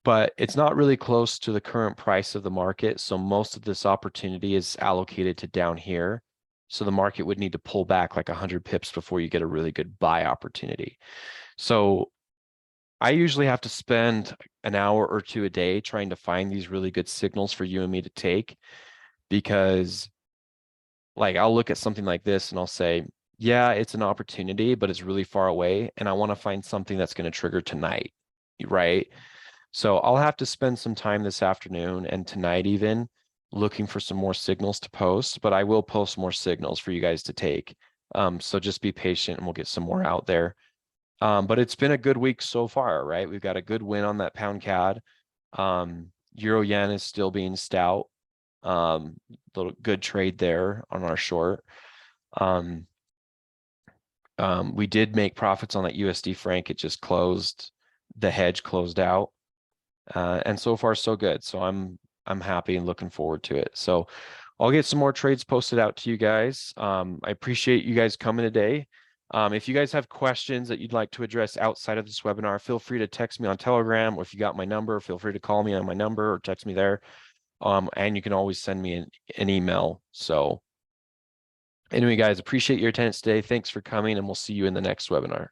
But it's not really close to the current price of the market. So most of this opportunity is allocated to down here. So the market would need to pull back like 100 pips before you get a really good buy opportunity. So I usually have to spend an hour or two a day trying to find these really good signals for you and me to take, because like I'll look at something like this and I'll say, yeah, it's an opportunity, but it's really far away. And I want to find something that's going to trigger tonight, right? So I'll have to spend some time this afternoon and tonight even looking for some more signals to post, but I will post more signals for you guys to take. So just be patient and we'll get some more out there. But it's been a good week so far, right? We've got a good win on that pound CAD. Euro yen is still being stout. Little good trade there on our short. We did make profits on that USD franc. It just closed. The hedge closed out. And so far so good. So I'm happy and looking forward to it. So I'll get some more trades posted out to you guys. I appreciate you guys coming today. If you guys have questions that you'd like to address outside of this webinar, feel free to text me on Telegram, or if you got my number, feel free to call me on my number or text me there. And you can always send me an email. So anyway, guys, appreciate your attendance today. Thanks for coming, and we'll see you in the next webinar.